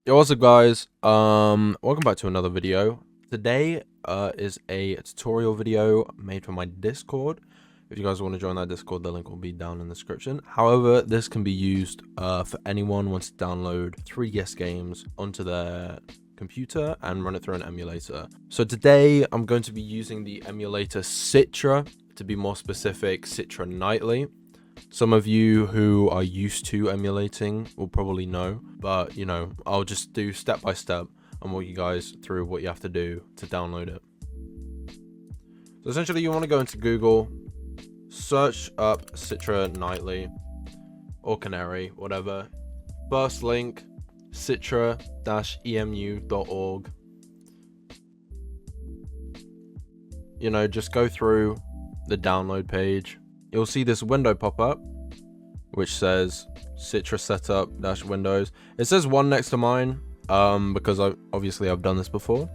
Yo, what's up guys? Welcome back to another video. Today is a tutorial video made for my Discord. If you guys want to join that Discord, the link will be down in the description. However, this can be used for anyone who wants to download 3DS games onto their computer and run it through an emulator. So today I'm going to be using the emulator Citra, to be more specific, Citra Nightly. Some of you who are used to emulating will probably know, but you know, I'll just do step by step and walk you guys through what you have to do to download it. So essentially you want to go into Google, search up Citra Nightly or Canary, whatever. First link, citra-emu.org. You know, just go through the download page. You'll see this window pop up which says Citra setup-windows. It says one next to mine because I've done this before.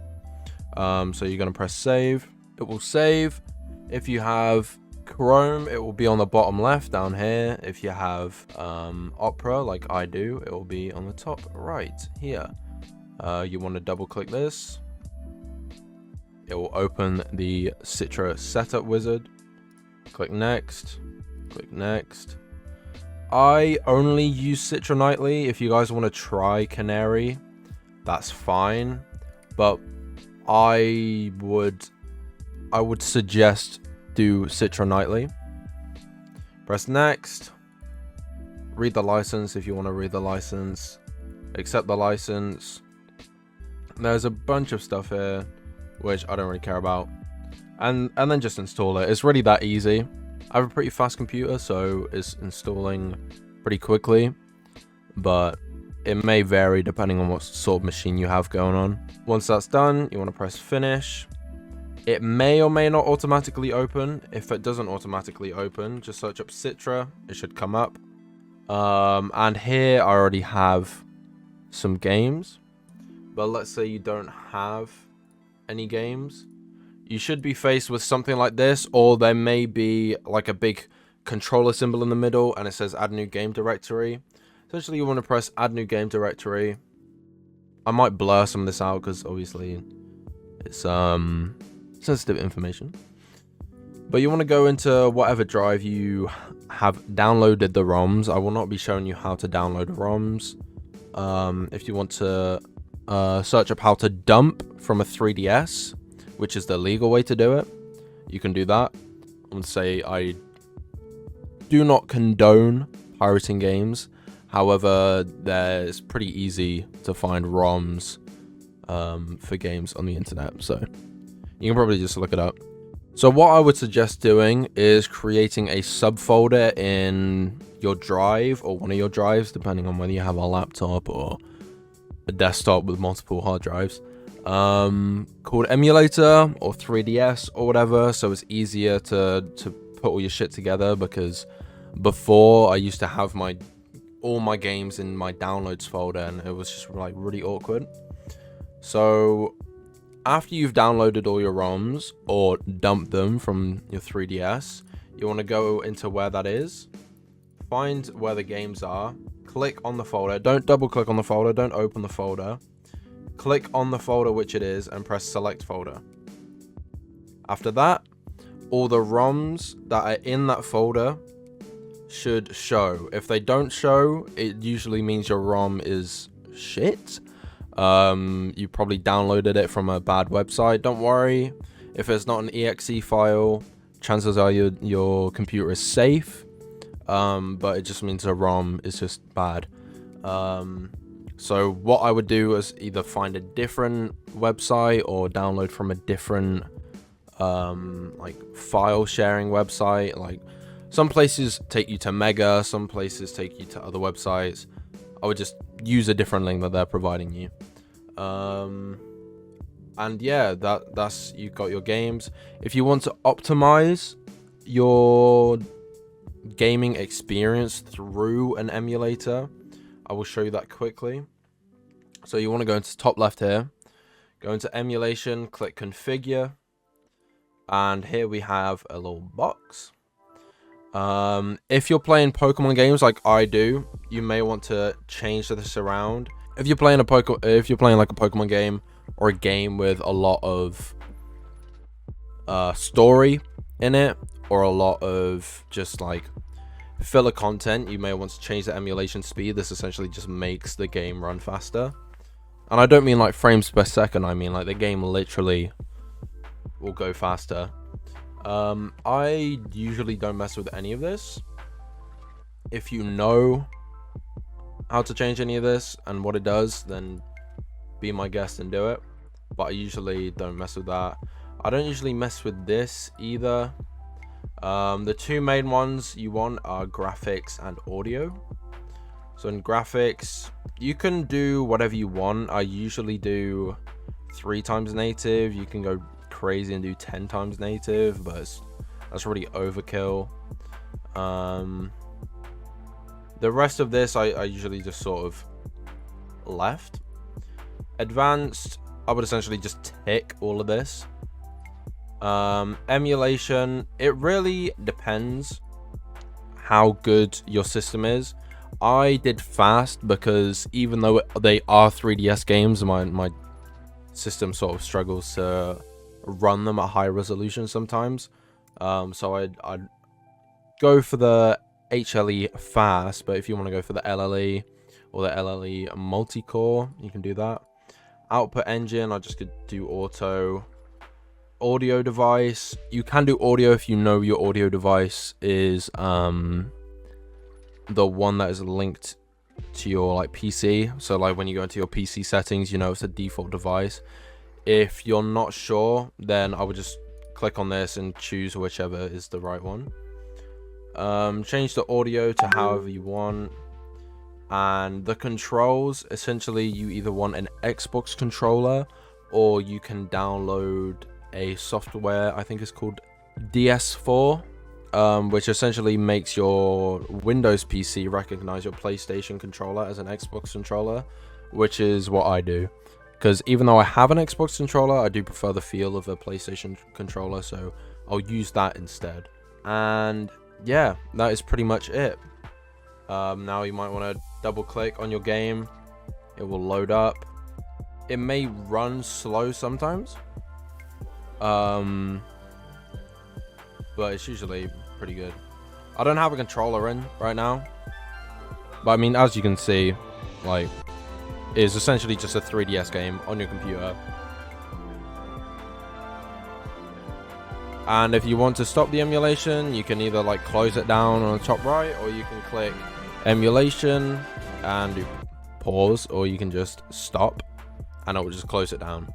So you're gonna press save. It will save. If you have Chrome, it will be on the bottom left down here. If you have Opera like I do, it will be on the top right here. You want to double click this. It will open the Citra setup wizard. Click next, click next. I only use Citra Nightly. If you guys want to try Canary, that's fine, but I would suggest do Citra Nightly. Press next. Read the license if you want to read the license. Accept the license. There's a bunch of stuff here which I don't really care about. And then just install it. It's really that easy. I have a pretty fast computer, so it's installing pretty quickly, but it may vary depending on what sort of machine you have going on. Once that's done, you want to press finish. It may or may not automatically open. If it doesn't automatically open, just search up Citra. It should come up. And here I already have some games, but let's say you don't have any games. You should be faced with something like this, or there may be like a big controller symbol in the middle and it says add new game directory. Essentially you want to press add new game directory. I might blur some of this out because obviously it's sensitive information, but you want to go into whatever drive you have downloaded the ROMs. I will not be showing you how to download ROMs. If you want to search up how to dump from a 3DS, which is the legal way to do it, you can do that. I would say I do not condone pirating games. However, it's pretty easy to find ROMs for games on the internet, so you can probably just look it up. So what I would suggest doing is creating a subfolder in your drive or one of your drives, depending on whether you have a laptop or a desktop with multiple hard drives, called emulator or 3DS or whatever, so it's easier to put all your shit together, because before I used to have all my games in my downloads folder and it was just like really awkward. So after you've downloaded all your ROMs or dumped them from your 3DS, you want to go into where that is, find where the games are, click on the folder. Don't double click on the folder, don't open the folder. Click on the folder which it is and press select folder. After that, all the ROMs that are in that folder should show. If they don't show, it usually means your ROM is shit. You probably downloaded it from a bad website. Don't worry. If it's not an exe file, chances are your computer is safe. But it just means the ROM is just bad. So what I would do is either find a different website or download from a different like file sharing website. Like some places take you to Mega, some places take you to other websites. I would just use a different link that they're providing you. And yeah, that's you've got your games. If you want to optimize your gaming experience through an emulator, I will show you that quickly. So you want to go into top left here, go into emulation, click configure, and here we have a little box. If you're playing Pokemon games like I do, you may want to change this around. if you're playing like a Pokemon game or a game with a lot of story in it, or a lot of just like filler content, you may want to change the emulation speed. This essentially just makes the game run faster. And I don't mean like frames per second, I mean like the game literally will go faster. I usually don't mess with any of this. If you know how to change any of this and what it does, then be my guest and do it. But I usually don't mess with that. I don't usually mess with this either. The two main ones you want are graphics and audio. So in graphics, you can do whatever you want. I usually do 3 times native. You can go crazy and do 10 times native, but that's really overkill. The rest of this I usually just sort of left. Advanced, I would essentially just tick all of this. Emulation, it really depends how good your system is. I did fast because even though they are 3DS games, my system sort of struggles to run them at high resolution sometimes. So I'd go for the HLE fast, but if you want to go for the LLE or the LLE multi-core, you can do that. Output engine, I just could do auto. Audio device, you can do audio if you know your audio device is the one that is linked to your like PC. So like when you go into your PC settings, you know it's a default device. If you're not sure, then I would just click on this and choose whichever is the right one. Change the audio to however you want. And the controls, essentially you either want an Xbox controller or you can download a software, I think it's called DS4, which essentially makes your Windows PC recognize your PlayStation controller as an Xbox controller, which is what I do. Because even though I have an Xbox controller, I do prefer the feel of a PlayStation controller, so I'll use that instead. And yeah, that is pretty much it. Now you might want to double click on your game. It will load up. It may run slow sometimes. But it's usually pretty good. I don't have a controller in right now, but I mean, as you can see, like, it's essentially just a 3DS game on your computer. And if you want to stop the emulation, you can either like close it down on the top right, or you can click emulation and do pause, or you can just stop and it will just close it down.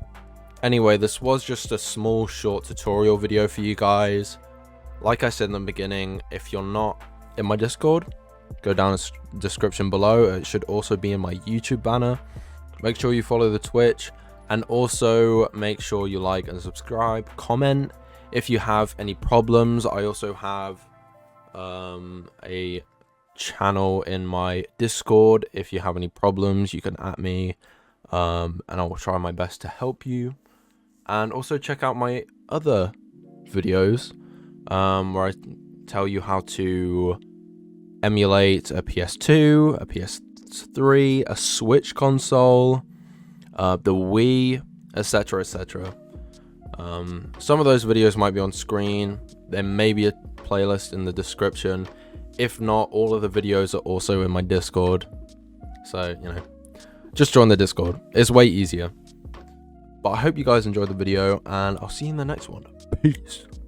Anyway, this was just a small short tutorial video for you guys. Like I said in the beginning, if you're not in my Discord, go down in the description below. It should also be in my YouTube banner. Make sure you follow the Twitch, and also make sure you like and subscribe. Comment if you have any problems. I also have a channel in my Discord. If you have any problems, you can @me, and I will try my best to help you. And also check out my other videos where I tell you how to emulate a PS2, a PS3, a Switch console, the Wii, etc, etc. Some of those videos might be on screen. There may be a playlist in the description. If not, all of the videos are also in my Discord. So, you know, just join the Discord. It's way easier. But I hope you guys enjoyed the video, and I'll see you in the next one. Peace.